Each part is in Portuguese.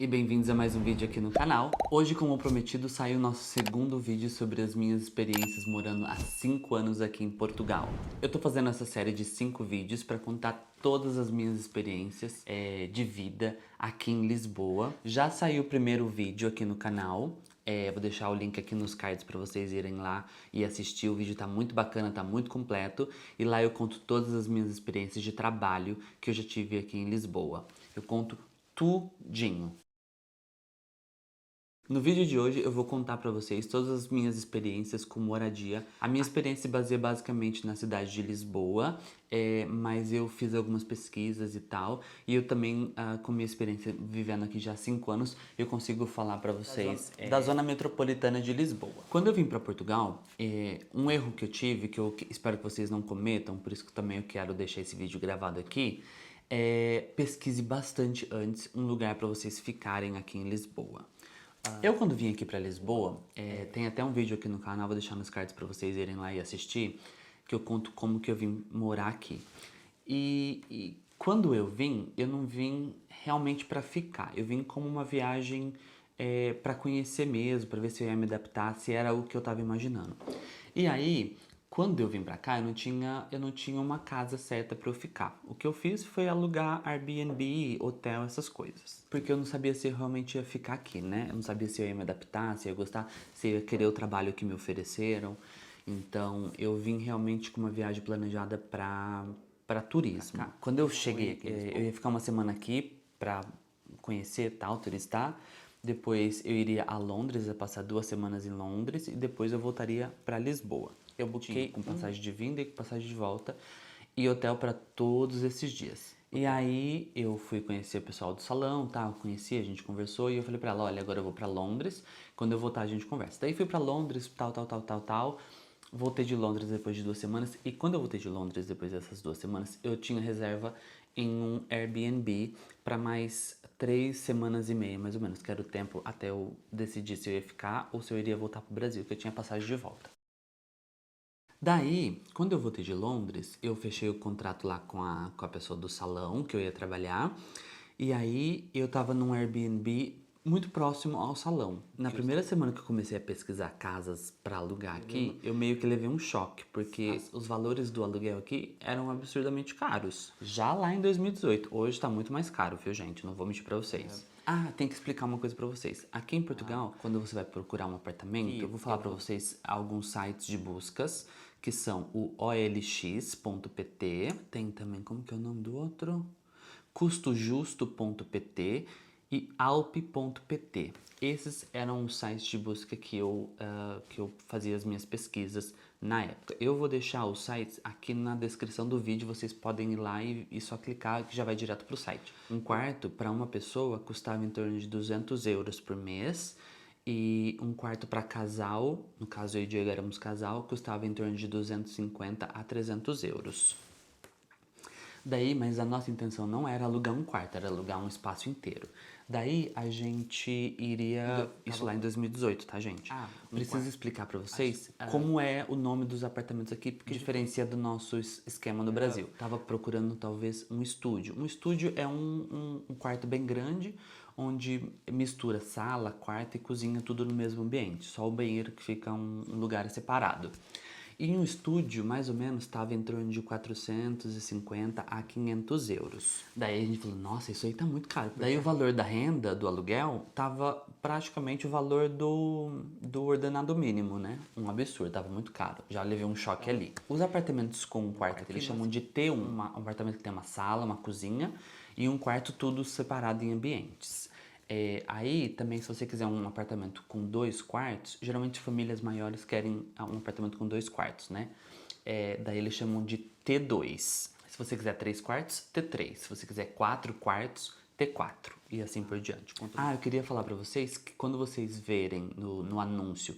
E bem-vindos a mais um vídeo aqui no canal. Hoje, como prometido, saiu o nosso segundo vídeo sobre as minhas experiências morando há 5 anos aqui em Portugal. Eu tô fazendo essa série de 5 vídeos para contar todas as minhas experiências de vida aqui em Lisboa. Já saiu o primeiro vídeo aqui no canal. Vou deixar o link aqui nos cards para vocês irem lá e assistir. O vídeo tá muito bacana, tá muito completo. E lá eu conto todas as minhas experiências de trabalho que eu já tive aqui em Lisboa. Eu conto tudinho. No vídeo de hoje eu vou contar pra vocês todas as minhas experiências com moradia. A minha experiência se baseia basicamente na cidade de Lisboa, mas eu fiz algumas pesquisas e tal. E eu também, com minha experiência vivendo aqui já há 5 anos, eu consigo falar pra vocês da zona metropolitana de Lisboa. Quando eu vim pra Portugal, um erro que eu tive, que eu espero que vocês não cometam, por isso que também eu quero deixar esse vídeo gravado aqui, pesquise bastante antes um lugar pra vocês ficarem aqui em Lisboa. Eu quando vim aqui pra Lisboa, tem até um vídeo aqui no canal, vou deixar nos cards pra vocês irem lá e assistir, que eu conto como que eu vim morar aqui. E quando eu vim, eu não vim realmente pra ficar, eu vim como uma viagem pra conhecer mesmo, pra ver se eu ia me adaptar, se era o que eu tava imaginando. E aí, quando eu vim pra cá, eu não tinha uma casa certa pra eu ficar. O que eu fiz foi alugar Airbnb, hotel, essas coisas. Porque eu não sabia se eu realmente ia ficar aqui, né? Eu não sabia se eu ia me adaptar, se eu ia gostar, se eu ia querer o trabalho que me ofereceram. Então, eu vim realmente com uma viagem planejada para turismo. Quando eu cheguei, eu ia ficar uma semana aqui pra conhecer, tal, turistar. Depois eu iria a Londres, ia passar 2 semanas em Londres e depois eu voltaria para Lisboa. Eu buquei com passagem de vinda e com passagem de volta e hotel para todos esses dias. E aí eu fui conhecer o pessoal do salão, tá? Eu conheci, a gente conversou e eu falei para ela, olha, agora eu vou para Londres, quando eu voltar a gente conversa. Daí fui para Londres, tal. Voltei de Londres depois de 2 semanas e quando eu voltei de Londres depois dessas 2 semanas, eu tinha reserva em um Airbnb para mais 3 semanas e meia, mais ou menos, que era o tempo até eu decidir se eu ia ficar ou se eu iria voltar pro Brasil, que eu tinha passagem de volta. Daí, quando eu voltei de Londres, eu fechei o contrato lá com a pessoa do salão que eu ia trabalhar. E aí eu tava num Airbnb muito próximo ao salão. Na primeira semana que eu comecei a pesquisar casas pra alugar aqui, eu meio que levei um choque, porque os valores do aluguel aqui eram absurdamente caros. Já lá em 2018, hoje tá muito mais caro, viu, gente? Não vou mentir pra vocês. Ah, tem que explicar uma coisa pra vocês. Aqui em Portugal, quando você vai procurar um apartamento, eu vou falar pra vocês alguns sites de buscas, que são o olx.pt, tem também, como que é o nome do outro? Custojusto.pt e alp.pt. Esses eram os sites de busca que eu fazia as minhas pesquisas na época. Eu vou deixar os sites aqui na descrição do vídeo, vocês podem ir lá e só clicar que já vai direto pro site. Um quarto para uma pessoa custava em torno de 200 euros por mês e um quarto para casal, no caso eu e o Diego éramos casal, custava em torno de 250 a 300 euros. Daí, mas a nossa intenção não era alugar um quarto, era alugar um espaço inteiro. Daí a gente iria. Isso lá em 2018, tá, gente? Preciso explicar pra vocês como é o nome dos apartamentos aqui, porque diferencia do nosso esquema no Brasil. Tava procurando talvez um estúdio. Um estúdio é um quarto bem grande, onde mistura sala, quarto e cozinha tudo no mesmo ambiente. Só o banheiro que fica um lugar separado. E um estúdio, mais ou menos, estava em torno de 450 a 500 euros. Daí a gente falou, nossa, isso aí tá muito caro. Daí o valor da renda, do aluguel, tava praticamente o valor do ordenado mínimo, né? Um absurdo, tava muito caro. Já levei um choque ali. Os apartamentos com um quarto, que eles chamam de T1, um apartamento que tem uma sala, uma cozinha e um quarto tudo separado em ambientes. Aí também, se você quiser um apartamento com 2 quartos, geralmente famílias maiores querem um apartamento com 2 quartos, né? Daí eles chamam de T2. Se você quiser 3 quartos, T3. Se você quiser 4 quartos, T4. E assim por diante. Eu queria falar pra vocês que quando vocês verem no anúncio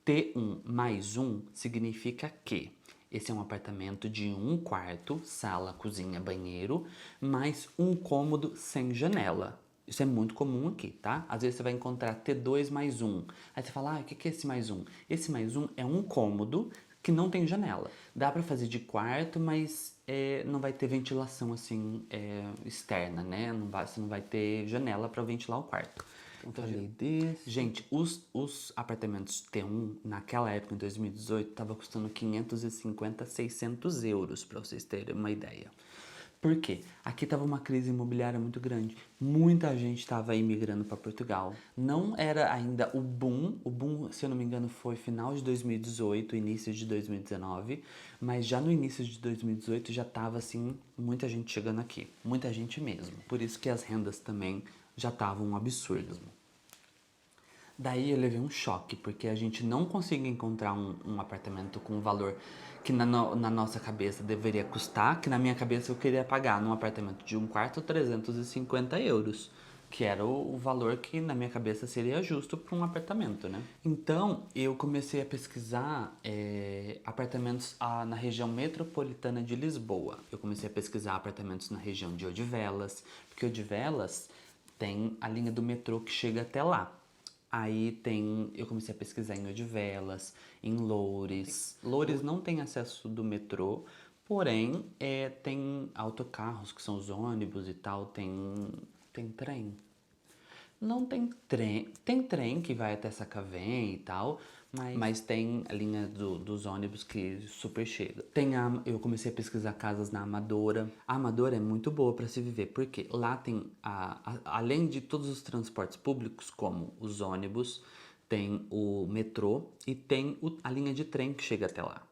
T1 mais 1, significa que esse é um apartamento de 1 quarto, sala, cozinha, banheiro, mais um cômodo sem janela. Isso é muito comum aqui, tá? Às vezes você vai encontrar T2 mais 1. Aí você fala, o que é esse mais 1? Esse mais 1 é um cômodo que não tem janela. Dá pra fazer de quarto, mas não vai ter ventilação assim externa, né? Você não vai ter janela pra ventilar o quarto. Então, falei desse. Gente, os apartamentos T1 naquela época, em 2018, tava custando 550, 600 euros, pra vocês terem uma ideia. Por quê? Aqui tava uma crise imobiliária muito grande. Muita gente estava imigrando para Portugal. Não era ainda o boom, se eu não me engano, foi final de 2018, início de 2019, mas já no início de 2018 já tava assim, muita gente chegando aqui, muita gente mesmo. Por isso que as rendas também já estavam um absurdo. Daí eu levei um choque, porque a gente não conseguia encontrar um apartamento com um valor que na nossa cabeça deveria custar, que na minha cabeça eu queria pagar num apartamento de um quarto 350 euros, que era o valor que na minha cabeça seria justo para um apartamento, né? Então eu comecei a pesquisar apartamentos na região metropolitana de Lisboa. Eu comecei a pesquisar apartamentos na região de Odivelas, porque Odivelas tem a linha do metrô que chega até lá. Aí eu comecei a pesquisar em Odivelas, em Loures. Loures não tem acesso do metrô, porém tem autocarros, que são os ônibus e tal, tem trem. Não tem trem, tem trem que vai até Sacavém e tal, mas tem a linha dos ônibus que super chega. Eu comecei a pesquisar casas na Amadora. A Amadora é muito boa para se viver, porque lá tem, além de todos os transportes públicos, como os ônibus, tem o metrô e tem a linha de trem que chega até lá.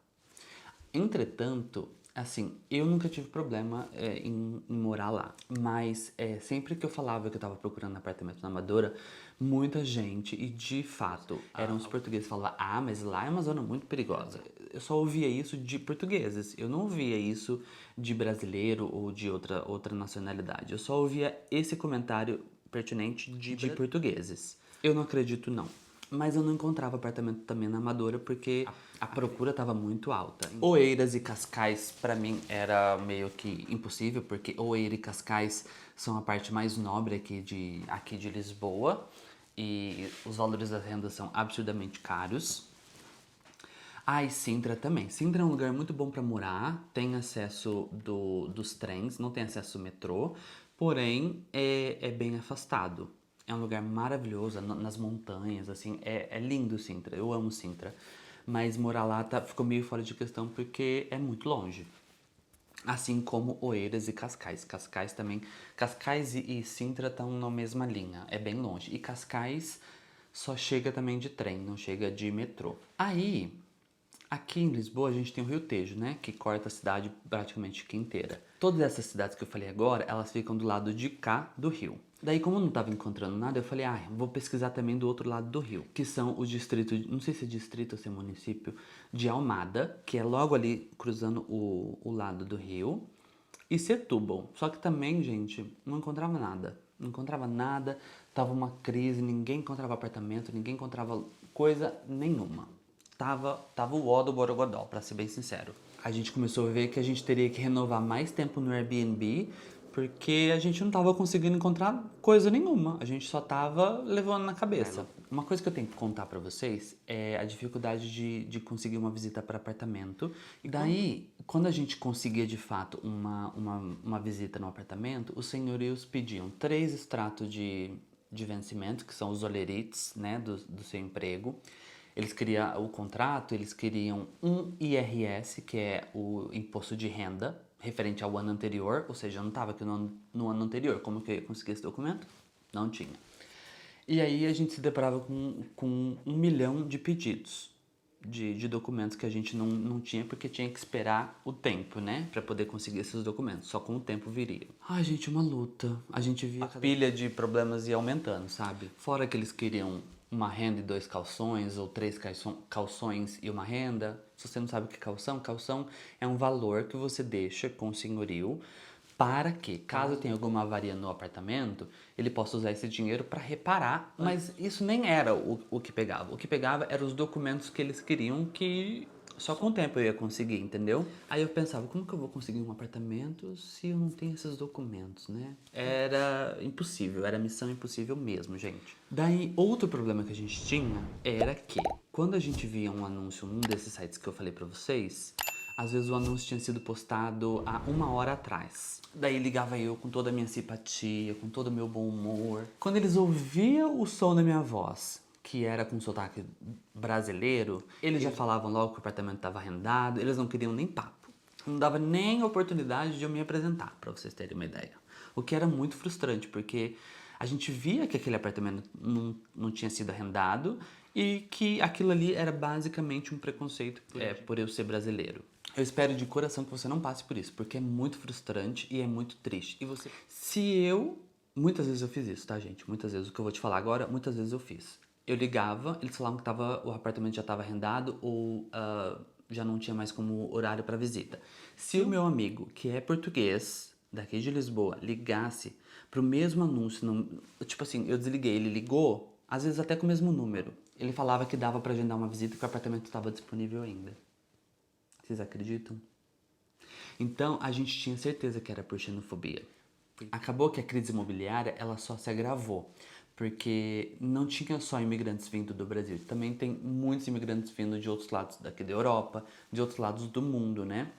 Entretanto, assim, eu nunca tive problema em morar lá. Mas sempre que eu falava que eu tava procurando apartamento na Amadora, muita gente, e de fato, eram os portugueses que falavam, mas lá é uma zona muito perigosa. Eu só ouvia isso de portugueses. Eu não ouvia isso de brasileiro ou de outra nacionalidade. Eu só ouvia esse comentário pertinente de portugueses. Eu não acredito, não. Mas eu não encontrava apartamento também na Amadora porque a procura estava muito alta. Oeiras e Cascais, para mim, era meio que impossível, porque Oeiras e Cascais são a parte mais nobre aqui de Lisboa e os valores das rendas são absurdamente caros. E Sintra também. Sintra é um lugar muito bom para morar, tem acesso dos trens, não tem acesso ao metrô, porém é bem afastado. É um lugar maravilhoso, nas montanhas, assim, é lindo Sintra, eu amo Sintra. Mas morar lá ficou meio fora de questão porque é muito longe. Assim como Oeiras e Cascais. Cascais também. Cascais e Sintra estão na mesma linha, é bem longe. E Cascais só chega também de trem, não chega de metrô. Aí, aqui em Lisboa a gente tem o Rio Tejo, né? Que corta a cidade praticamente aqui inteira. Todas essas cidades que eu falei agora, elas ficam do lado de cá do rio. Daí, como eu não tava encontrando nada, eu falei, vou pesquisar também do outro lado do rio, que são os distritos, não sei se é distrito ou se é município, de Almada, que é logo ali cruzando o lado do rio, e Setúbal. Só que também, gente, não encontrava nada. Não encontrava nada, tava uma crise, ninguém encontrava apartamento, ninguém encontrava coisa nenhuma. Tava o ó do Borogodó, pra ser bem sincero. A gente começou a ver que a gente teria que renovar mais tempo no Airbnb, porque a gente não tava conseguindo encontrar coisa nenhuma. A gente só tava levando na cabeça. Uma coisa que eu tenho que contar pra vocês é a dificuldade de conseguir uma visita para apartamento. E daí, quando a gente conseguia de fato uma visita no apartamento, os senhorios pediam 3 extratos de vencimento, que são os olerites, né, do seu emprego. Eles queriam o contrato, eles queriam um IRS, que é o imposto de renda, referente ao ano anterior, ou seja, eu não estava aqui no ano anterior. Como que eu ia conseguir esse documento? Não tinha. E aí a gente se deparava com 1 milhão de pedidos de documentos que a gente não tinha, porque tinha que esperar o tempo, né? Pra poder conseguir esses documentos. Só com o tempo viria. Gente, uma luta. A gente via a pilha de problemas ia aumentando, sabe? Fora que eles queriam uma renda e 2 calções, ou 3 calções e uma renda. Se você não sabe o que é calção, calção é um valor que você deixa com o senhorio para que, caso tenha alguma avaria no apartamento, ele possa usar esse dinheiro para reparar. Mas isso nem era o que pegava. O que pegava eram os documentos que eles queriam que Só com o tempo eu ia conseguir, entendeu? Aí eu pensava, como que eu vou conseguir um apartamento se eu não tenho esses documentos, né? Era impossível, era missão impossível mesmo, gente. Daí, outro problema que a gente tinha era que, quando a gente via um anúncio num desses sites que eu falei pra vocês, às vezes o anúncio tinha sido postado há 1 hora atrás. Daí ligava eu com toda a minha simpatia, com todo o meu bom humor. Quando eles ouviam o som da minha voz, que era com sotaque brasileiro, eles já falavam logo que o apartamento estava arrendado, eles não queriam nem papo. Não dava nem oportunidade de eu me apresentar, pra vocês terem uma ideia. O que era muito frustrante, porque a gente via que aquele apartamento não tinha sido arrendado e que aquilo ali era basicamente um preconceito por eu ser brasileiro. Eu espero de coração que você não passe por isso, porque é muito frustrante e é muito triste. E você, se eu, muitas vezes eu fiz isso, tá, gente? Muitas vezes o que eu vou te falar agora, muitas vezes eu fiz. Eu ligava, eles falavam que o apartamento já estava arrendado ou já não tinha mais como horário para visita. Se o meu amigo, que é português, daqui de Lisboa, ligasse pro mesmo anúncio, tipo assim, eu desliguei, ele ligou, às vezes até com o mesmo número. Ele falava que dava para agendar uma visita e que o apartamento estava disponível ainda. Vocês acreditam? Então a gente tinha certeza que era por xenofobia. Acabou que a crise imobiliária ela só se agravou, porque não tinha só imigrantes vindo do Brasil, também tem muitos imigrantes vindo de outros lados daqui da Europa, de outros lados do mundo, né?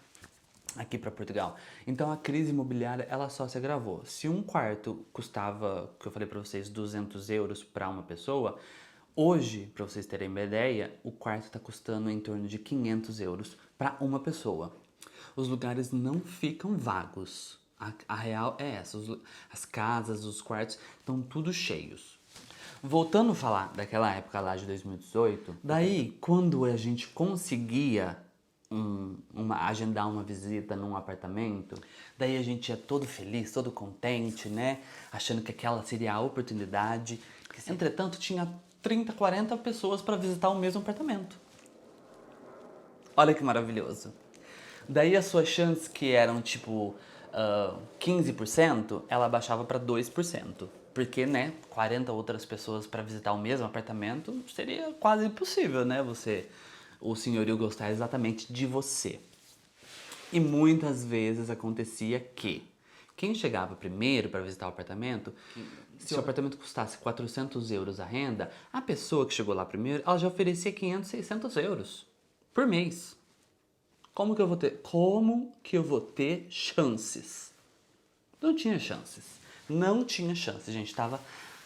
Aqui para Portugal. Então a crise imobiliária ela só se agravou. Se um quarto custava, que eu falei para vocês, 200 euros para uma pessoa, hoje, para vocês terem uma ideia, o quarto está custando em torno de 500 euros para uma pessoa. Os lugares não ficam vagos. A real é essa. As casas, os quartos estão tudo cheios. Voltando a falar daquela época lá de 2018, daí quando a gente conseguia agendar uma visita num apartamento, daí a gente ia todo feliz, todo contente, né? Achando que aquela seria a oportunidade. Entretanto, tinha 30, 40 pessoas para visitar o mesmo apartamento. Olha que maravilhoso. Daí as suas chances, que eram tipo 15%, ela baixava para 2%. Porque, né, 40 outras pessoas para visitar o mesmo apartamento seria quase impossível, né? O senhorio gostar exatamente de você. E muitas vezes acontecia que quem chegava primeiro para visitar o apartamento, se o apartamento custasse 400 euros a renda, a pessoa que chegou lá primeiro, ela já oferecia 500, 600 euros por mês. Como que eu vou ter chances? Não tinha chances. Não tinha chance, gente. Tava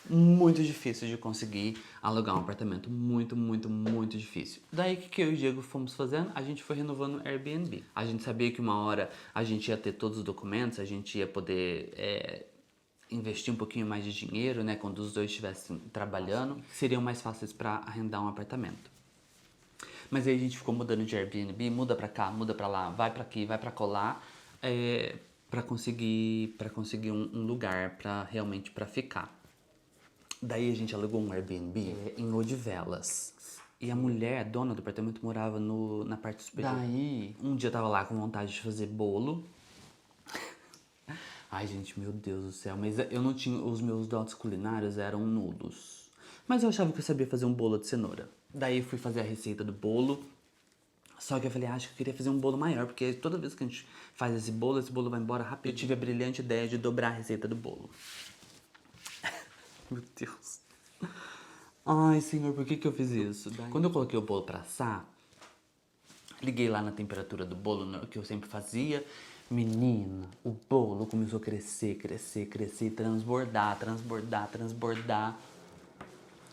muito difícil de conseguir alugar um apartamento. Muito, muito, muito difícil. Daí, o que eu e o Diego fomos fazendo? A gente foi renovando o Airbnb. A gente sabia que uma hora a gente ia ter todos os documentos, a gente ia poder investir um pouquinho mais de dinheiro, né? Quando os dois estivessem trabalhando, seriam mais fáceis para arrendar um apartamento. Mas aí a gente ficou mudando de Airbnb, muda pra cá, muda pra lá, vai pra aqui, vai pra colar, pra conseguir um lugar pra realmente pra ficar. Daí a gente alugou um Airbnb em Odivelas. E a mulher, dona do apartamento, morava na parte superior. Daí, um dia eu tava lá com vontade de fazer bolo. Ai, gente, meu Deus do céu. Mas eu não tinha... Os meus dotes culinários eram nulos. Mas eu achava que eu sabia fazer um bolo de cenoura. Daí eu fui fazer a receita do bolo. Só que eu falei, acho que eu queria fazer um bolo maior, porque toda vez que a gente faz esse bolo vai embora rápido. Eu tive a brilhante ideia de dobrar a receita do bolo. Meu Deus. Ai, senhor, por que eu fiz isso? Quando eu coloquei o bolo pra assar, liguei lá na temperatura do bolo, que eu sempre fazia. Menina, o bolo começou a crescer, crescer, crescer, transbordar, transbordar, transbordar.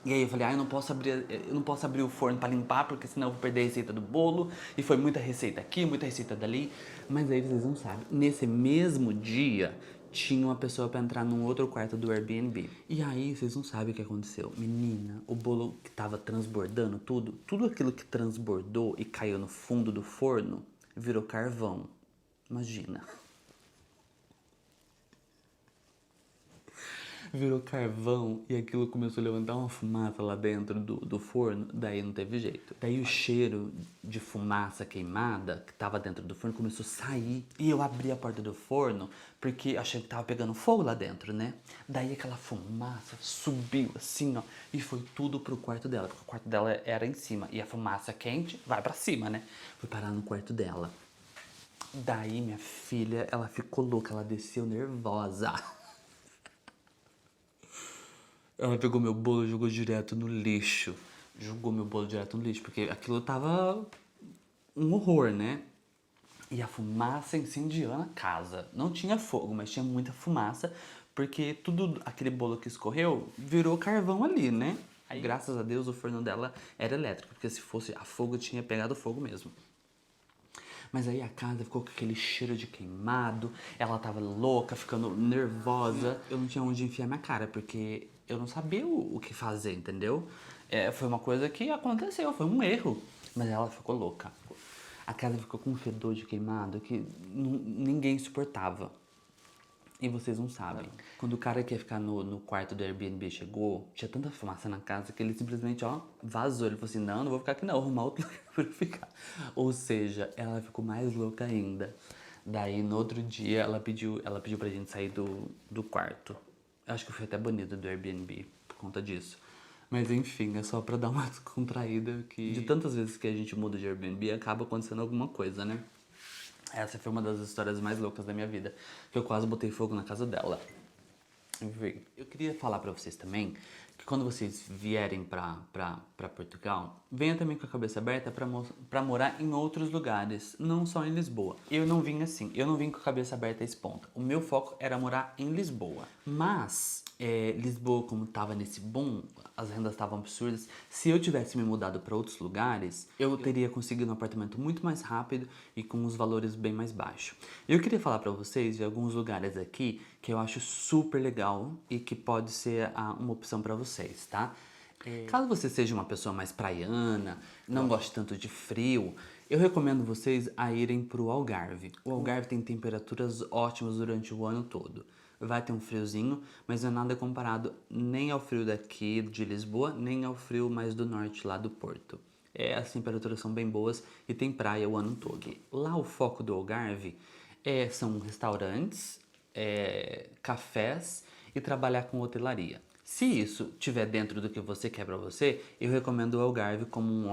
E aí eu falei, eu não posso abrir o forno pra limpar, porque senão eu vou perder a receita do bolo. E foi muita receita aqui, muita receita dali. Mas aí vocês não sabem, nesse mesmo dia tinha uma pessoa pra entrar num outro quarto do Airbnb. E aí vocês não sabem o que aconteceu. Menina, o bolo que tava transbordando tudo aquilo que transbordou e caiu no fundo do forno, virou carvão. Imagina. virou carvão e aquilo começou a levantar uma fumaça lá dentro do forno, daí não teve jeito. Daí o cheiro de fumaça queimada que tava dentro do forno começou a sair. E eu abri a porta do forno porque achei que tava pegando fogo lá dentro, né? Daí aquela fumaça subiu assim, ó, e foi tudo pro quarto dela, porque o quarto dela era em cima e a fumaça quente vai pra cima, né? Foi parar no quarto dela. Daí minha filha, ela ficou louca, ela desceu nervosa. Ela pegou meu bolo e jogou direto no lixo. Jogou meu bolo direto no lixo, porque aquilo tava um horror, né? E a fumaça incendiando a casa. Não tinha fogo, mas tinha muita fumaça, porque tudo aquele bolo que escorreu virou carvão ali, né? Aí, graças a Deus, o forno dela era elétrico, porque se fosse a fogo, tinha pegado fogo mesmo. Mas aí a casa ficou com aquele cheiro de queimado, ela tava louca, ficando nervosa. Eu não tinha onde enfiar minha cara, porque eu não sabia o que fazer, entendeu? Foi uma coisa que aconteceu, foi um erro. Mas ela ficou louca. A casa ficou com um fedor de queimado que ninguém suportava. E vocês não sabem. Quando o cara que ia ficar no quarto do Airbnb chegou, tinha tanta fumaça na casa que ele simplesmente, ó, vazou. Ele falou assim, não vou ficar aqui não, vou arrumar outro lugar pra eu ficar. Ou seja, ela ficou mais louca ainda. Daí, no outro dia, ela pediu pra gente sair do quarto. Eu acho que foi até banido do Airbnb por conta disso. Mas enfim, é só pra dar uma descontraída que... De tantas vezes que a gente muda de Airbnb, acaba acontecendo alguma coisa, né? Essa foi uma das histórias mais loucas da minha vida, que eu quase botei fogo na casa dela. Enfim, eu queria falar pra vocês também que quando vocês vierem pra Portugal, venha também com a cabeça aberta pra morar em outros lugares, não só em Lisboa. Eu não vim assim, eu não vim com a cabeça aberta a esse ponto. O meu foco era morar em Lisboa. Mas Lisboa, como tava nesse boom, as rendas estavam absurdas. Se eu tivesse me mudado para outros lugares, eu teria conseguido um apartamento muito mais rápido e com os valores bem mais baixos. Eu queria falar para vocês de alguns lugares aqui que eu acho super legal e que pode ser uma opção para vocês, tá? Caso você seja uma pessoa mais praiana, não goste tanto de frio, eu recomendo vocês a irem pro Algarve. O Algarve tem temperaturas ótimas durante o ano todo. Vai ter um friozinho, mas não é nada comparado nem ao frio daqui de Lisboa, nem ao frio mais do norte lá do Porto. As temperaturas são bem boas e tem praia o ano todo. Lá o foco do Algarve são restaurantes, cafés e trabalhar com hotelaria. Se isso estiver dentro do que você quer pra você, eu recomendo o Algarve como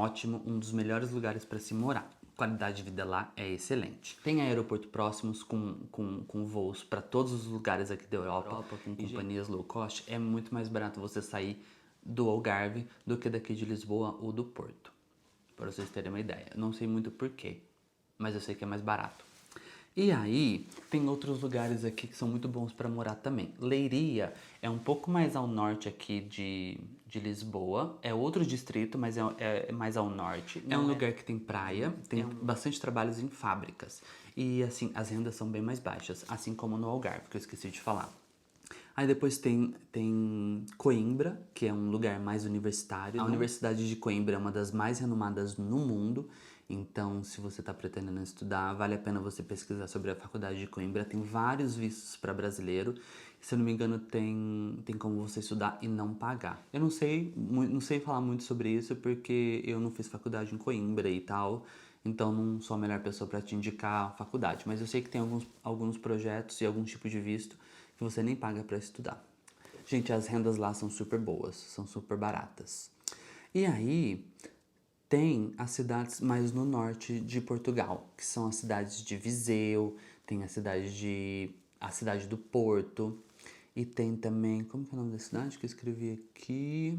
um dos melhores lugares para se morar. A qualidade de vida lá é excelente. Tem aeroporto próximos com voos para todos os lugares aqui da Europa com companhias low cost. É muito mais barato você sair do Algarve do que daqui de Lisboa ou do Porto. Para vocês terem uma ideia. Não sei muito porquê, mas eu sei que é mais barato. E aí, tem outros lugares aqui que são muito bons para morar também. Leiria é um pouco mais ao norte aqui de Lisboa. É outro distrito, mas é mais ao norte. É um lugar que tem praia, tem bastante trabalhos em fábricas. E assim, as rendas são bem mais baixas, assim como no Algarve, que eu esqueci de falar. Aí depois tem Coimbra, que é um lugar mais universitário. A Universidade de Coimbra é uma das mais renomadas no mundo. Então, se você está pretendendo estudar, vale a pena você pesquisar sobre a Faculdade de Coimbra. Tem vários vistos para brasileiro. Se eu não me engano, tem como você estudar e não pagar. Eu não sei falar muito sobre isso porque eu não fiz faculdade em Coimbra e tal. Então, não sou a melhor pessoa para te indicar a faculdade. Mas eu sei que tem alguns projetos e alguns tipos de visto que você nem paga para estudar. Gente, as rendas lá são super boas, são super baratas. E aí, tem as cidades mais no norte de Portugal, que são as cidades de Viseu, tem a cidade do Porto, e tem também, como que é o nome da cidade que eu escrevi aqui?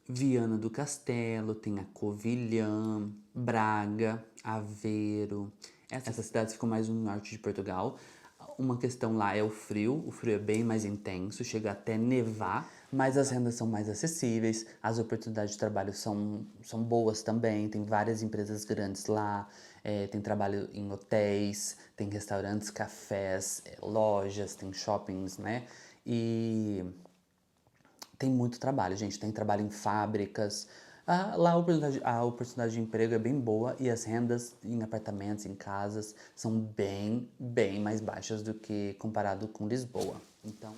Viana do Castelo, tem a Covilhã, Braga, Aveiro. Essas cidades ficam mais no norte de Portugal. Uma questão lá é o frio é bem mais intenso, chega até nevar, mas as rendas são mais acessíveis, as oportunidades de trabalho são boas também, tem várias empresas grandes lá, tem trabalho em hotéis, tem restaurantes, cafés, lojas, tem shoppings, né? E tem muito trabalho, gente, tem trabalho em fábricas. Lá a oportunidade de emprego é bem boa e as rendas em apartamentos, em casas, são bem mais baixas do que comparado com Lisboa. Então,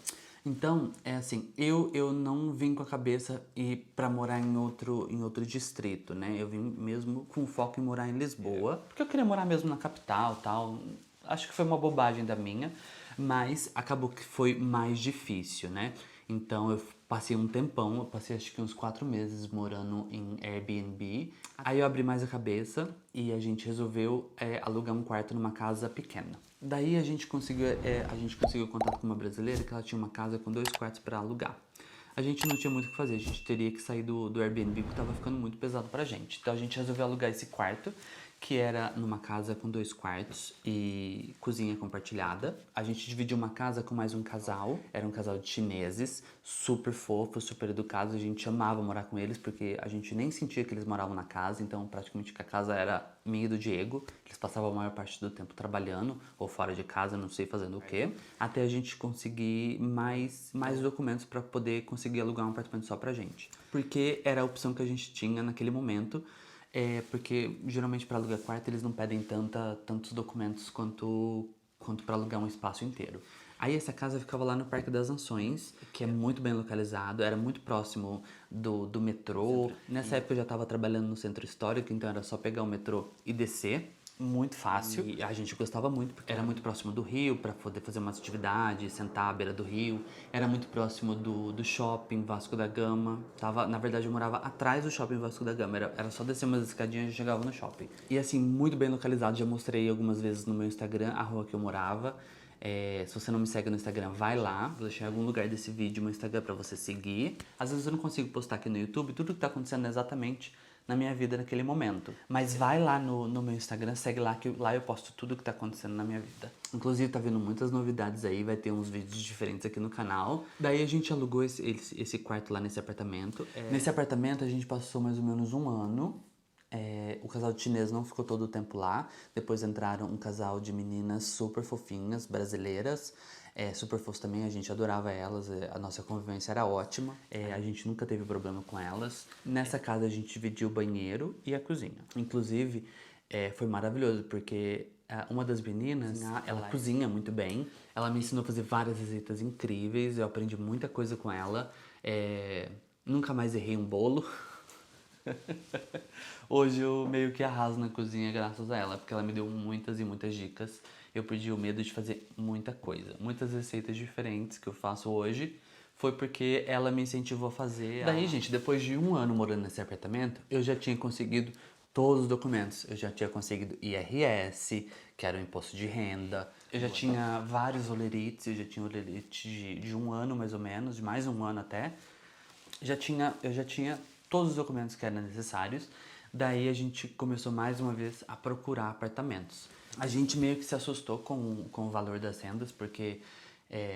Então, é assim, eu não vim com a cabeça ir pra morar em outro distrito, né? Eu vim mesmo com foco em morar em Lisboa, porque eu queria morar mesmo na capital, tal. Acho que foi uma bobagem da minha, mas acabou que foi mais difícil, né? Então eu passei um tempão, eu passei acho que uns 4 meses morando em Airbnb. Aí eu abri mais a cabeça e a gente resolveu alugar um quarto numa casa pequena. Daí a gente conseguiu contato com uma brasileira que ela tinha uma casa com 2 quartos para alugar. A gente não tinha muito o que fazer, a gente teria que sair do Airbnb porque tava ficando muito pesado pra gente. Então a gente resolveu alugar esse quarto, que era numa casa com 2 quartos e cozinha compartilhada. A gente dividiu uma casa com mais um casal, era um casal de chineses, super fofos, super educados. A gente amava morar com eles porque a gente nem sentia que eles moravam na casa, então praticamente que a casa era minha e do Diego. Eles passavam a maior parte do tempo trabalhando ou fora de casa, não sei fazendo o quê, até a gente conseguir mais documentos para poder conseguir alugar um apartamento só pra gente. Porque era a opção que a gente tinha naquele momento. Porque geralmente para alugar quarto eles não pedem tantos documentos quanto para alugar um espaço inteiro. Aí essa casa ficava lá no Parque das Nações, que é muito bem localizado, era muito próximo do metrô. Nessa época eu já estava trabalhando no centro histórico, então era só pegar o metrô e descer. Muito fácil. E a gente gostava muito, porque era muito próximo do rio, para poder fazer umas atividades, sentar à beira do rio. Era muito próximo do shopping Vasco da Gama. Na verdade, eu morava atrás do shopping Vasco da Gama. Era só descer umas escadinhas e já chegava no shopping. E assim, muito bem localizado. Já mostrei algumas vezes no meu Instagram a rua que eu morava. Se você não me segue no Instagram, vai lá. Vou deixar em algum lugar desse vídeo meu Instagram pra você seguir. Às vezes eu não consigo postar aqui no YouTube tudo que tá acontecendo exatamente na minha vida naquele momento. Mas vai lá no meu Instagram, segue lá, que lá eu posto tudo que tá acontecendo na minha vida. Inclusive tá vindo muitas novidades aí, vai ter uns vídeos diferentes aqui no canal. Daí a gente alugou esse quarto lá nesse apartamento. Nesse apartamento a gente passou mais ou menos um ano. O casal de chinês não ficou todo o tempo lá. Depois entraram um casal de meninas super fofinhas, brasileiras. Super fofas também, a gente adorava elas, a nossa convivência era ótima. A gente nunca teve problema com elas. Nessa casa a gente dividiu o banheiro e a cozinha. Inclusive, foi maravilhoso, porque uma das meninas, ela cozinha muito bem. Ela me ensinou a fazer várias receitas incríveis, eu aprendi muita coisa com ela. Nunca mais errei um bolo. Hoje eu meio que arraso na cozinha graças a ela, porque ela me deu muitas e muitas dicas. Eu perdi o medo de fazer muita coisa. Muitas receitas diferentes que eu faço hoje foi porque ela me incentivou a fazer. Daí, gente, depois de um ano morando nesse apartamento, eu já tinha conseguido todos os documentos. Eu já tinha conseguido IRS, que era o imposto de renda. Eu já tinha vários olerites, eu já tinha olerite de um ano mais ou menos, de mais um ano até. Eu já tinha todos os documentos que eram necessários. Daí a gente começou mais uma vez a procurar apartamentos. A gente meio que se assustou com o valor das rendas, porque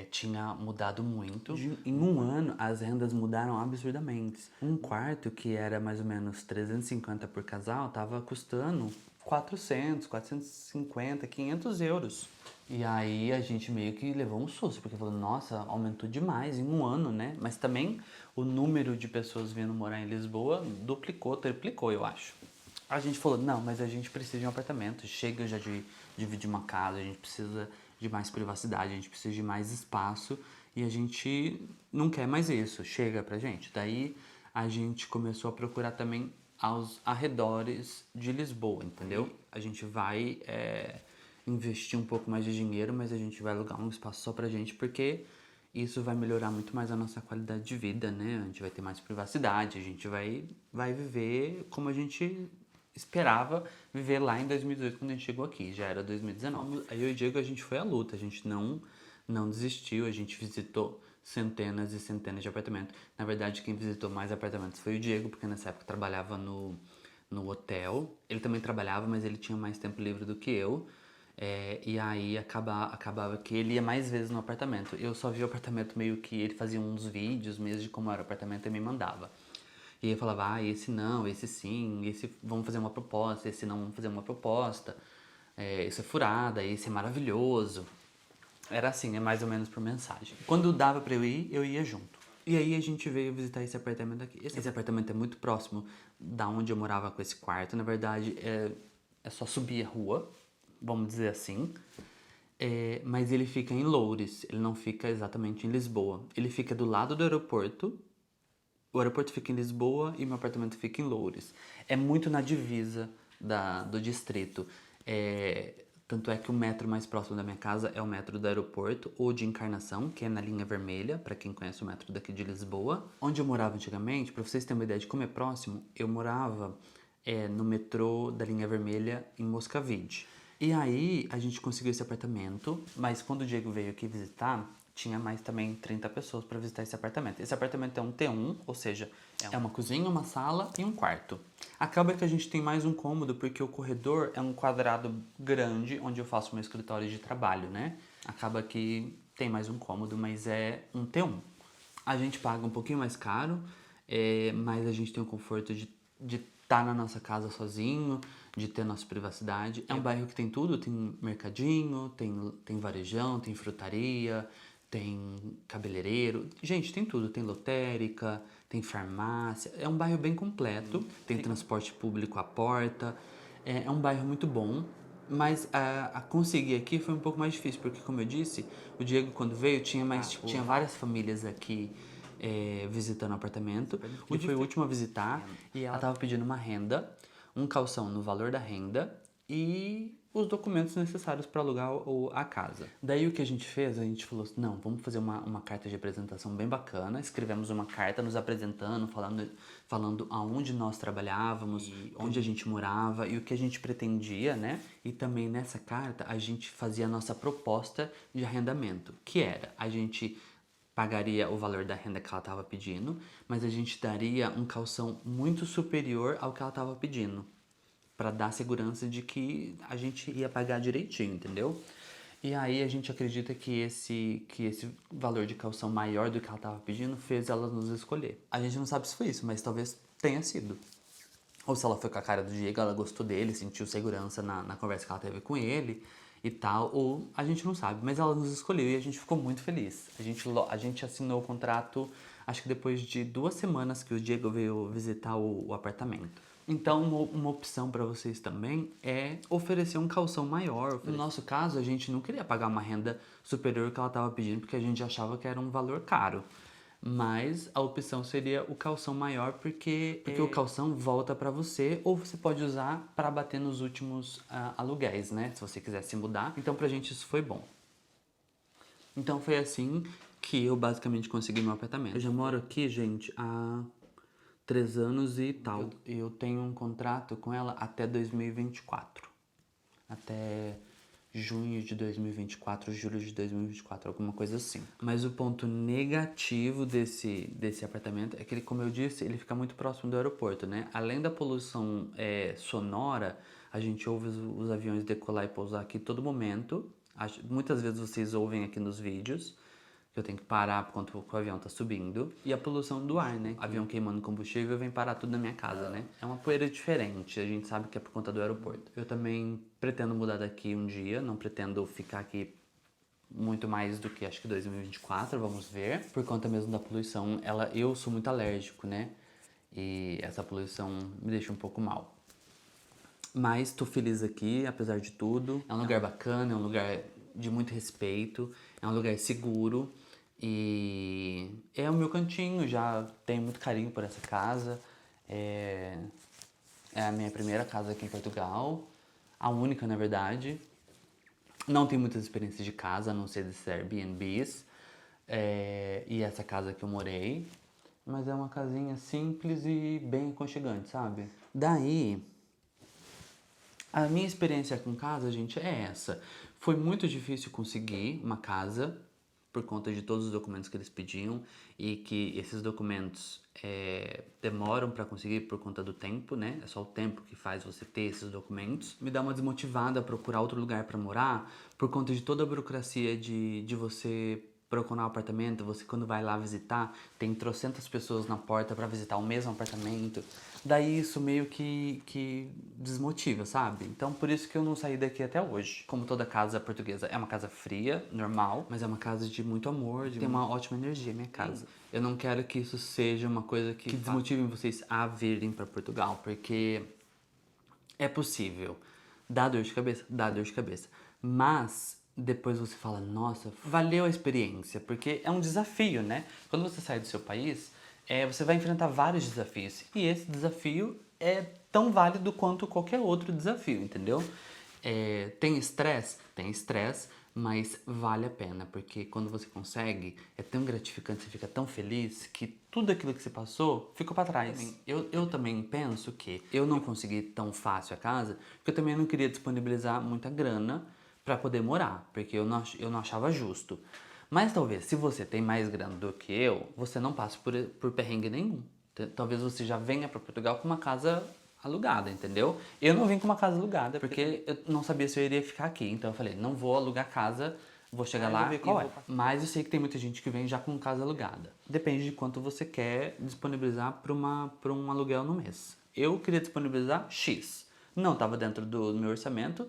tinha mudado muito. Em um ano, as rendas mudaram absurdamente. Um quarto, que era mais ou menos 350 por casal, tava custando 450, 500 euros. E aí a gente meio que levou um susto, porque falou, nossa, aumentou demais em um ano, né? Mas também o número de pessoas vindo morar em Lisboa duplicou, triplicou, eu acho. A gente falou, não, mas a gente precisa de um apartamento, chega já de dividir uma casa, a gente precisa de mais privacidade, a gente precisa de mais espaço e a gente não quer mais isso, chega pra gente. Daí a gente começou a procurar também aos arredores de Lisboa, entendeu? A gente vai investir um pouco mais de dinheiro, mas a gente vai alugar um espaço só pra gente, porque isso vai melhorar muito mais a nossa qualidade de vida, né? A gente vai ter mais privacidade, a gente vai viver como a gente esperava viver lá em 2018 quando a gente chegou aqui, já era 2019. Aí eu e o Diego, a gente foi à luta, a gente não desistiu, a gente visitou centenas e centenas de apartamentos. Na verdade, quem visitou mais apartamentos foi o Diego, porque nessa época trabalhava no hotel. Ele também trabalhava, mas ele tinha mais tempo livre do que eu. E aí acabava que ele ia mais vezes no apartamento. Eu só vi o apartamento meio que ele fazia uns vídeos mesmo de como era o apartamento e me mandava. E aí eu falava, esse não, esse sim, esse vamos fazer uma proposta, esse não vamos fazer uma proposta, esse é furada, esse é maravilhoso. Era assim, mais ou menos por mensagem. Quando dava pra eu ia junto. E aí a gente veio visitar esse apartamento aqui. Esse apartamento é muito próximo da onde eu morava com esse quarto. Na verdade, é só subir a rua, vamos dizer assim. mas ele fica em Loures, ele não fica exatamente em Lisboa. Ele fica do lado do aeroporto. O aeroporto fica em Lisboa e meu apartamento fica em Loures. É muito na divisa do distrito. Tanto é que o metro mais próximo da minha casa é o metro do aeroporto, ou de Encarnação, que é na linha vermelha, para quem conhece o metro daqui de Lisboa. Onde eu morava antigamente, para vocês terem uma ideia de como é próximo, eu morava no metrô da linha vermelha em Moscavide. E aí a gente conseguiu esse apartamento, mas quando o Diego veio aqui visitar, tinha mais também 30 pessoas para visitar esse apartamento. Esse apartamento é um T1, ou seja, é uma cozinha, uma sala e um quarto. Acaba que a gente tem mais um cômodo porque o corredor é um quadrado grande onde eu faço meu escritório de trabalho, né? Acaba que tem mais um cômodo, mas é um T1. A gente paga um pouquinho mais caro, mas a gente tem o conforto de estar na nossa casa sozinho, de ter nossa privacidade. É um bairro que tem tudo, tem mercadinho, tem varejão, tem frutaria, tem cabeleireiro. Gente, tem tudo, tem lotérica, tem farmácia. É um bairro bem completo, tem transporte público à porta. É um bairro muito bom. Mas a conseguir aqui foi um pouco mais difícil, porque como eu disse, o Diego quando veio tinha várias famílias aqui visitando o apartamento. Ele foi o último a visitar e ela tava pedindo uma renda, um calção no valor da renda e os documentos necessários para alugar a casa. Daí o que a gente fez? A gente falou assim, não, vamos fazer uma carta de apresentação bem bacana. Escrevemos uma carta nos apresentando, falando aonde nós trabalhávamos, e onde a gente morava e o que a gente pretendia, né? E também nessa carta a gente fazia a nossa proposta de arrendamento, que era a gente pagaria o valor da renda que ela estava pedindo, mas a gente daria um calção muito superior ao que ela estava pedindo, para dar segurança de que a gente ia pagar direitinho, entendeu? E aí a gente acredita que esse valor de calção maior do que ela estava pedindo fez ela nos escolher. A gente não sabe se foi isso, mas talvez tenha sido. Ou se ela foi com a cara do Diego, ela gostou dele, sentiu segurança na conversa que ela teve com ele e tal, ou a gente não sabe, mas ela nos escolheu e a gente ficou muito feliz. A gente assinou o contrato, acho que depois de 2 semanas que o Diego veio visitar o apartamento. Então, uma opção para vocês também é oferecer um calção maior. No nosso caso, a gente não queria pagar uma renda superior ao que ela estava pedindo, porque a gente achava que era um valor caro. Mas a opção seria o calção maior, porque o calção volta para você, ou você pode usar para bater nos últimos aluguéis, né? Se você quiser se mudar. Então, pra gente isso foi bom. Então, foi assim que eu basicamente consegui meu apartamento. Eu já moro aqui, gente, há 3 anos e tal. Eu tenho um contrato com ela até 2024. Até junho de 2024, julho de 2024, alguma coisa assim. Mas o ponto negativo desse apartamento é que ele, como eu disse, ele fica muito próximo do aeroporto, né? Além da poluição sonora, a gente ouve os aviões decolar e pousar aqui todo momento. Muitas vezes vocês ouvem aqui nos vídeos que eu tenho que parar enquanto o avião tá subindo. E a poluição do ar, né? Avião queimando combustível vem parar tudo na minha casa, né? É uma poeira diferente, a gente sabe que é por conta do aeroporto. Eu também pretendo mudar daqui um dia, não pretendo ficar aqui muito mais do que acho que 2024, vamos ver. Por conta mesmo da poluição, eu sou muito alérgico, né? E essa poluição me deixa um pouco mal. Mas tô feliz aqui, apesar de tudo. É um lugar bacana, é um lugar de muito respeito, é um lugar seguro e é o meu cantinho, já tenho muito carinho por essa casa. É a minha primeira casa aqui em Portugal, a única na verdade. Não tenho muitas experiências de casa, a não ser desses Airbnbs e essa casa que eu morei. Mas é uma casinha simples e bem aconchegante, sabe? Daí, a minha experiência com casa, gente, é essa. Foi muito difícil conseguir uma casa por conta de todos os documentos que eles pediam e que esses documentos demoram para conseguir por conta do tempo, né? É só o tempo que faz você ter esses documentos. Me dá uma desmotivada a procurar outro lugar para morar por conta de toda a burocracia de você procurar um apartamento, você quando vai lá visitar, tem trocentas pessoas na porta para visitar o mesmo apartamento. Daí isso meio que desmotiva, sabe? Então por isso que eu não saí daqui até hoje. Como toda casa portuguesa, é uma casa fria, normal, mas é uma casa de muito amor, tem uma ótima energia, minha casa. Eu não quero que isso seja uma coisa que desmotive vocês a virem para Portugal, porque é possível. Dá dor de cabeça? Dá dor de cabeça. Mas depois você fala, nossa, valeu a experiência, porque é um desafio, né? Quando você sai do seu país, você vai enfrentar vários desafios. E esse desafio é tão válido quanto qualquer outro desafio, entendeu? Tem estresse? Tem estresse, mas vale a pena, porque quando você consegue, é tão gratificante, você fica tão feliz que tudo aquilo que você passou ficou pra trás. Eu também penso que eu não consegui tão fácil a casa, porque eu também não queria disponibilizar muita grana pra poder morar, porque eu não achava justo. Mas talvez, se você tem mais grana do que eu, você não passe por perrengue nenhum. Talvez você já venha pra Portugal com uma casa alugada, entendeu? Eu não vim com uma casa alugada porque eu não sabia se eu iria ficar aqui. Então eu falei, não vou alugar casa, vou chegar lá e qual é. Mas eu sei que tem muita gente que vem já com casa alugada. Depende de quanto você quer disponibilizar para um aluguel no mês. Eu queria disponibilizar X. Não estava dentro do meu orçamento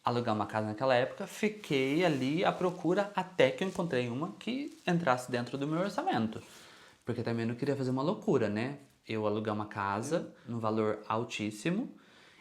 alugar uma casa naquela época, fiquei ali à procura até que eu encontrei uma que entrasse dentro do meu orçamento. Porque também não queria fazer uma loucura, né? Eu alugar uma casa num valor altíssimo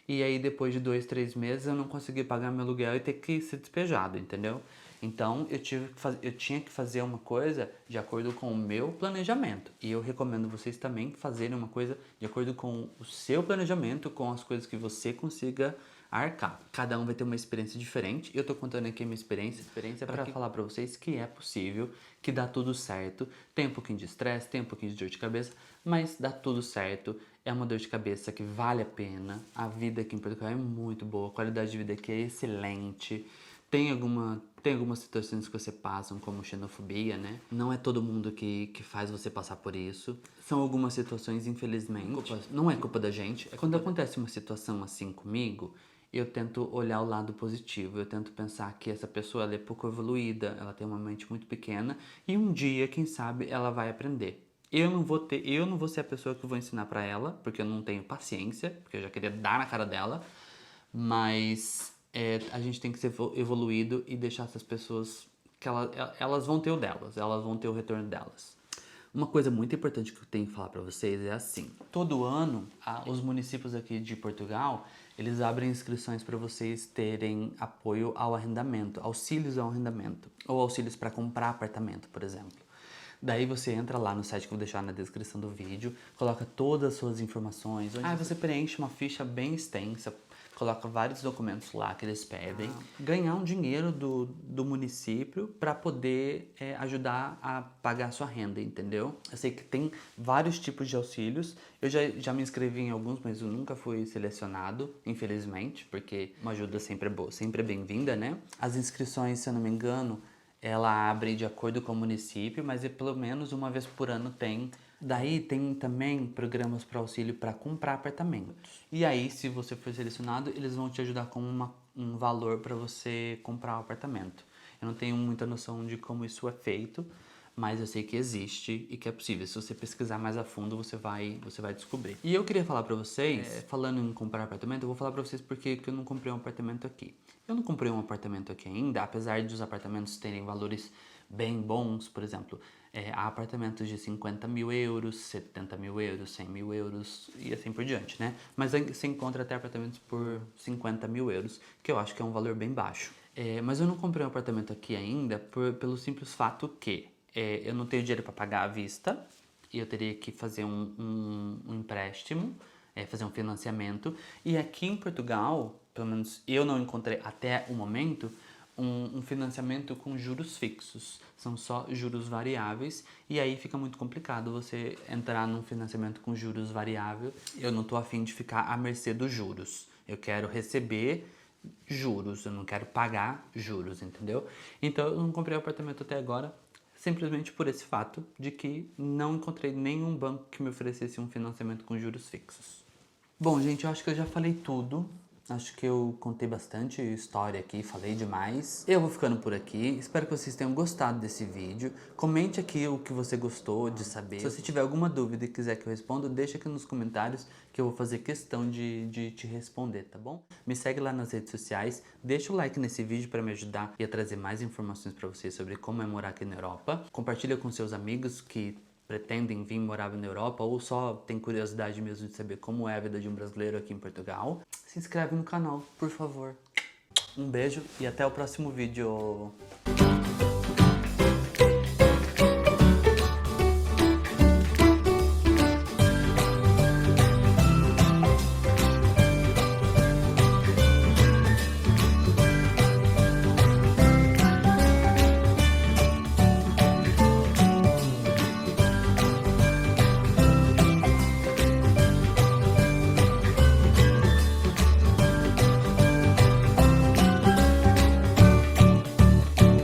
e aí depois de 2, 3 meses eu não conseguir pagar meu aluguel e ter que ser despejado, entendeu? Então eu tinha que fazer uma coisa de acordo com o meu planejamento. E eu recomendo vocês também fazerem uma coisa de acordo com o seu planejamento, com as coisas que você consiga arcar. Cada um vai ter uma experiência diferente. Eu tô contando aqui a minha experiência para falar para vocês que é possível, que dá tudo certo. Tem um pouquinho de estresse, tem um pouquinho de dor de cabeça, mas dá tudo certo. É uma dor de cabeça que vale a pena. A vida aqui em Portugal é muito boa, a qualidade de vida aqui é excelente. Tem algumas situações que você passa, como xenofobia, né? Não é todo mundo que faz você passar por isso. São algumas situações, infelizmente. Não é culpa da gente. Quando acontece uma situação assim comigo, eu tento olhar o lado positivo. Eu tento pensar que essa pessoa ela é pouco evoluída, ela tem uma mente muito pequena e um dia, quem sabe, ela vai aprender. Eu não vou ser a pessoa que vou ensinar pra ela, porque eu não tenho paciência, porque eu já queria dar na cara dela. Mas a gente tem que ser evoluído e deixar essas pessoas que elas vão ter o delas, elas vão ter o retorno delas. Uma coisa muito importante que eu tenho que falar para vocês é assim: todo ano, os municípios aqui de Portugal, eles abrem inscrições para vocês terem apoio ao arrendamento, auxílios ao arrendamento, ou auxílios para comprar apartamento, por exemplo. Daí você entra lá no site que eu vou deixar na descrição do vídeo, coloca todas as suas informações, você preenche uma ficha bem extensa, coloca vários documentos lá que eles pedem, ganhar um dinheiro do município para poder ajudar a pagar a sua renda, entendeu? Eu sei que tem vários tipos de auxílios, eu já me inscrevi em alguns, mas eu nunca fui selecionado, infelizmente, porque uma ajuda sempre é boa, sempre é bem-vinda, né? As inscrições, se eu não me engano, ela abre de acordo com o município, mas pelo menos uma vez por ano tem. Daí tem também programas para auxílio para comprar apartamentos. E aí, se você for selecionado, eles vão te ajudar com um valor para você comprar o apartamento. Eu não tenho muita noção de como isso é feito, mas eu sei que existe e que é possível. Se você pesquisar mais a fundo, você vai descobrir. E eu queria falar pra vocês, falando em comprar apartamento, eu vou falar pra vocês porque que eu não comprei um apartamento aqui. Eu não comprei um apartamento aqui ainda, apesar de os apartamentos terem valores bem bons, por exemplo, há apartamentos de 50 mil euros, 70 mil euros, 100 mil euros e assim por diante, né? Mas você encontra até apartamentos por 50 mil euros, que eu acho que é um valor bem baixo. Mas eu não comprei um apartamento aqui ainda pelo simples fato que eu não tenho dinheiro para pagar à vista e eu teria que fazer um empréstimo, fazer um financiamento. E aqui em Portugal, pelo menos eu não encontrei até o momento, um financiamento com juros fixos. São só juros variáveis e aí fica muito complicado você entrar num financiamento com juros variáveis. Eu não tô afim de ficar à mercê dos juros. Eu quero receber juros, eu não quero pagar juros, entendeu? Então eu não comprei apartamento até agora, simplesmente por esse fato de que não encontrei nenhum banco que me oferecesse um financiamento com juros fixos. Bom, gente, eu acho que eu já falei tudo. Acho que eu contei bastante história aqui, falei demais. Eu vou ficando por aqui. Espero que vocês tenham gostado desse vídeo. Comente aqui o que você gostou de saber. Se você tiver alguma dúvida e quiser que eu responda, deixa aqui nos comentários que eu vou fazer questão de te responder, tá bom? Me segue lá nas redes sociais. Deixa o like nesse vídeo para me ajudar e a trazer mais informações para vocês sobre como é morar aqui na Europa. Compartilha com seus amigos que pretendem vir morar na Europa ou só tem curiosidade mesmo de saber como é a vida de um brasileiro aqui em Portugal. Se inscreve no canal, por favor. Um beijo e até o próximo vídeo.